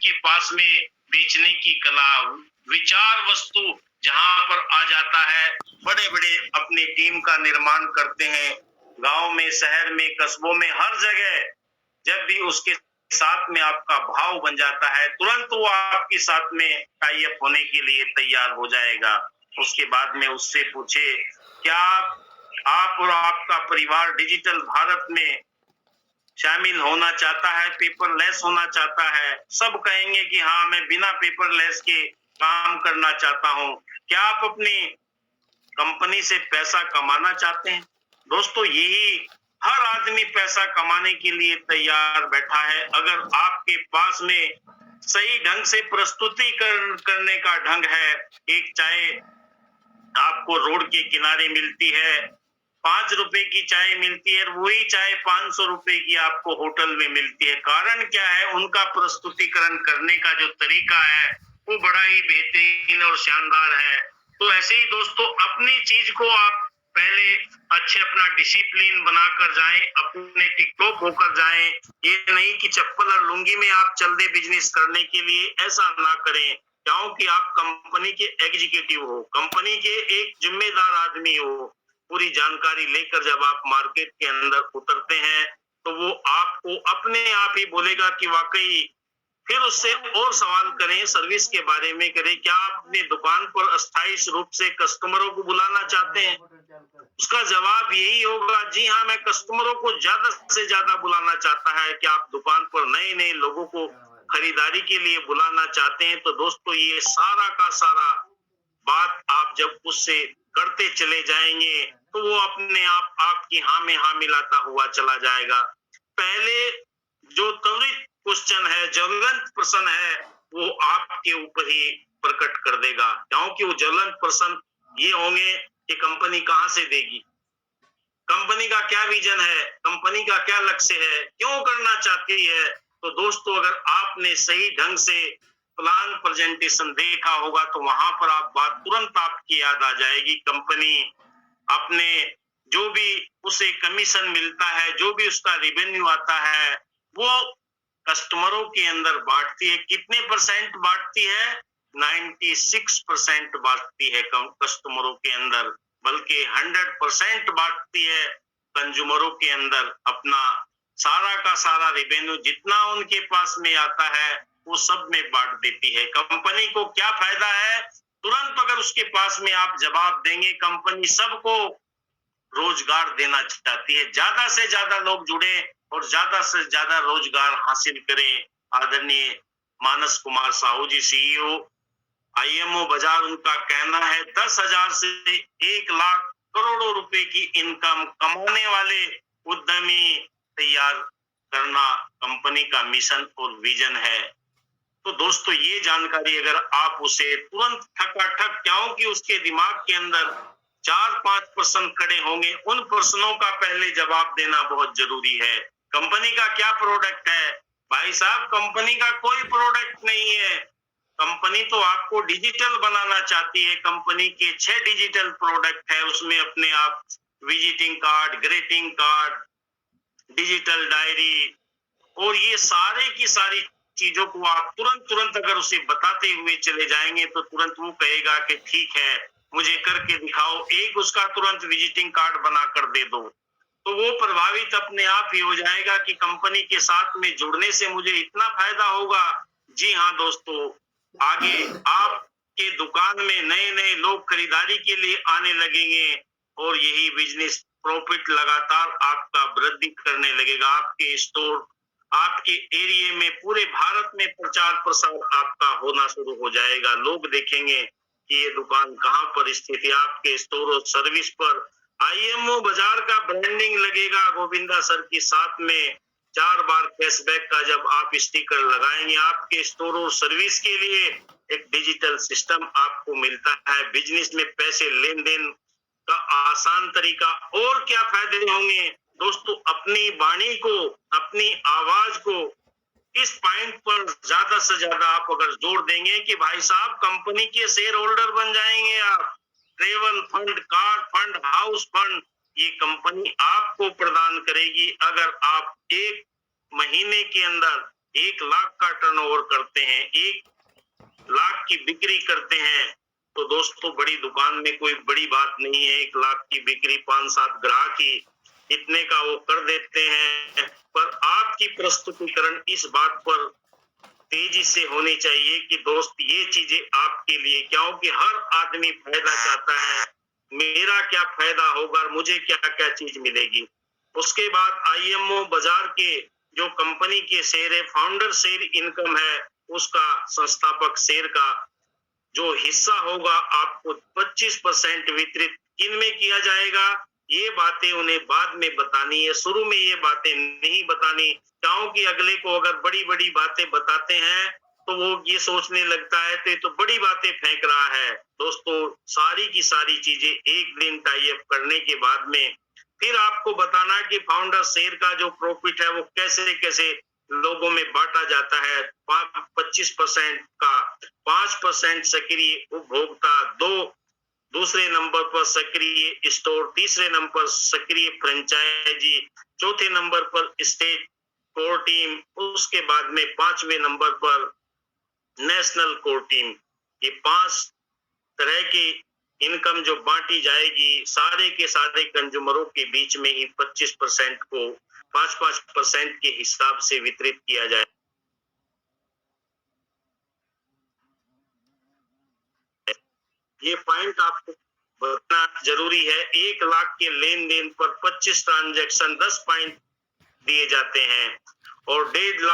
उनके पास में बेचने की कला, विचार वस्तु जहां पर आ जाता है, बड़े बड़े अपनी टीम का निर्माण करते हैं। गांव में, शहर में, कस्बों में, हर जगह जब भी उसके साथ में आपका भाव बन जाता है, तुरंत वो आपके साथ में टाई अप होने के लिए तैयार हो जाएगा। उसके बाद में उससे पूछे, क्या आप और आपका परिवार डिजिटल भारत में शामिल होना चाहता है, पेपरलेस होना चाहता है? सब कहेंगे कि हाँ, मैं बिना पेपरलेस के काम करना चाहता हूँ। क्या आप अपनी कंपनी से पैसा कमाना चाहते हैं? दोस्तों, यही हर आदमी पैसा कमाने के लिए तैयार बैठा है। अगर आपके पास में सही ढंग से प्रस्तुतिकरण करने का ढंग है, एक चाय आपको रोड के किनारे मिलती है, 5 रुपए की चाय मिलती है, वही चाय 500 रुपए की आपको होटल में मिलती है। कारण क्या है? उनका प्रस्तुतिकरण करने का जो तरीका है वो बड़ा ही बेहतरीन और शानदार है। तो ऐसे ही दोस्तों, अपनी चीज को आप पहले अच्छे अपना डिसिप्लिन बनाकर जाएं, अपने टिकटॉक होकर जाएं। ये नहीं कि चप्पल और लुंगी में आप चल दे बिजनेस करने के लिए, ऐसा ना करें। क्योंकि आप कंपनी के एग्जीक्यूटिव हो, कंपनी के एक जिम्मेदार आदमी हो। पूरी जानकारी लेकर जब आप मार्केट के अंदर उतरते हैं तो वो आपको अपने आप ही बोलेगा कि वाकई, फिर उससे और सवाल करें, सर्विस के बारे में करें, क्या आप अपनी दुकान पर अस्थायी रूप से कस्टमरों को बुलाना चाहते हैं? उसका जवाब यही होगा, जी हाँ, मैं कस्टमरों को ज्यादा से ज्यादा बुलाना चाहता है। कि आप दुकान पर नए नए लोगों को खरीदारी के लिए बुलाना चाहते हैं? तो दोस्तों, ये सारा का सारा बात आप जब उससे करते चले जाएंगे तो वो अपने आप आपकी हाँ में हाँ मिलाता हुआ चला जाएगा। पहले जो त्वरित क्वेश्चन है, ज्वलंत प्रश्न है, वो आपके ऊपर ही प्रकट कर देगा। क्योंकि वो ज्वलंत प्रश्न ये होंगे कि कंपनी कहाँ से देगी, कंपनी का क्या विजन है, कंपनी का क्या लक्ष्य है, क्यों करना चाहती है। तो दोस्तों, अगर आपने सही ढंग से प्लान प्रेजेंटेशन देखा होगा तो वहां पर आप बात तुरंत आपकी याद आ जाएगी। कंपनी अपने जो भी उसे कमीशन मिलता है, जो भी उसका रेवेन्यू आता है, वो कस्टमरों के अंदर बांटती है। कितने परसेंट बांटती है? 96% बांटती है कस्टमरों के अंदर, बल्कि 100% बांटती है कंज्यूमरों के अंदर। अपना सारा का सारा रेवेन्यू जितना उनके पास में आता है वो सब में बांट देती है। कंपनी को क्या फायदा है? तुरंत अगर उसके पास में आप जवाब देंगे, कंपनी सबको रोजगार देना चाहती है, ज्यादा से ज्यादा लोग जुड़े और ज्यादा से ज्यादा रोजगार हासिल करें। आदरणीय मानस कुमार साहू जी, सीईओ आईएमओ बाजार, उनका कहना है 10,000 से 1 लाख करोड़ों रुपए की इनकम कमाने वाले उद्यमी तैयार करना कंपनी का मिशन और विजन है। तो दोस्तों, ये जानकारी अगर आप उसे तुरंत ठकाठक, क्योंकि उसके दिमाग के अंदर 4-5 प्रश्न खड़े होंगे, उन प्रश्नों का पहले जवाब देना बहुत जरूरी है। कंपनी का क्या प्रोडक्ट है? भाई साहब, कंपनी का कोई प्रोडक्ट नहीं है। कंपनी तो आपको डिजिटल बनाना चाहती है। कंपनी के 6 डिजिटल प्रोडक्ट है, उसमें अपने आप visiting card, greeting card, digital diary, और ये सारे की सारी चीजों को आप तुरंत तुरंत अगर उसे बताते हुए चले जाएंगे तो तुरंत वो कहेगा कि ठीक है, मुझे करके दिखाओ, एक उसका तुरंत विजिटिंग कार्ड बना कर दे दो। तो वो प्रभावित अपने आप ही हो जाएगा कि कंपनी के साथ में जुड़ने से मुझे इतना फायदा होगा। जी हाँ दोस्तों, आगे आपके दुकान में नए नए लोग खरीदारी के लिए आने लगेंगे और यही बिजनेस प्रॉफिट लगातार आपका वृद्धि करने लगेगा। आपके स्टोर, आपके एरिया में, पूरे भारत में प्रचार प्रसार आपका होना शुरू हो जाएगा। लोग देखेंगे कि ये दुकान कहाँ पर स्थित है। आपके स्टोर और सर्विस पर आईएमओ बाजार का ब्रांडिंग लगेगा गोविंदा सर के साथ में। 4 बार कैशबैक का जब आप स्टिकर लगाएंगे, आपके स्टोर और सर्विस के लिए एक डिजिटल सिस्टम आपको मिलता है। बिजनेस में पैसे लेन देन का आसान तरीका। और क्या फायदे होंगे दोस्तों? अपनी वाणी को, अपनी आवाज को इस पॉइंट पर ज्यादा से ज्यादा आप अगर जोर देंगे कि भाई साहब, कंपनी के शेयर होल्डर बन जाएंगे आप। Travel fund, car fund, house fund, ये कंपनी आपको प्रदान करेगी अगर आप 1 महीने के अंदर 1 लाख का टर्नओवर करते हैं, 1 लाख की बिक्री करते हैं, तो दोस्तों बड़ी दुकान में कोई बड़ी बात नहीं है। 1 लाख की बिक्री 5-7 ग्राहक ही इतने का वो कर देते हैं। पर आपकी प्रस्तुतिकरण इस बात पर तेजी से होनी चाहिए कि दोस्त ये चीजें आपके लिए, क्योंकि हर आदमी फायदा चाहता है, मेरा क्या फायदा होगा, मुझे क्या-क्या चीज मिलेगी। उसके बाद आईएमओ बाजार के जो कंपनी के शेयर है, फाउंडर शेयर इनकम है, उसका संस्थापक शेयर का जो हिस्सा होगा आपको 25% वितरित किनमें किया जाएगा, ये बातें उन्हें बाद में बतानी है, शुरू में ये बातें नहीं बतानी, क्योंकि अगले को अगर बड़ी-बड़ी बातें बताते हैं, तो वो ये सोचने लगता है तो ये तो बड़ी बातें फेंक रहा है। दोस्तों सारी की सारी चीजें एक दिन टाई अप करने के बाद में फिर आपको बताना कि फाउंडर शेयर का जो प्रॉफिट है वो कैसे-कैसे लोगों में बांटा जाता है। 25% का 5% सक्रिय उपभोक्ता, 2 दूसरे नंबर पर सक्रिय स्टोर, तीसरे नंबर पर सक्रिय फ्रेंचाइजी, चौथे नंबर पर स्टेट कोर टीम, उसके बाद में 5वें नंबर पर नेशनल कोर टीम। ये 5 तरह की इनकम जो बांटी जाएगी, सारे के सारे कंज्यूमरों के बीच में ही 25% को 5-5% के हिसाब से वितरित किया जाए। ये पॉइंट आपको बताना जरूरी है। 1 लाख के लेन देन पर 25 ट्रांजैक्शन 10 पॉइंट दिए जाते हैं और 1.5 लाख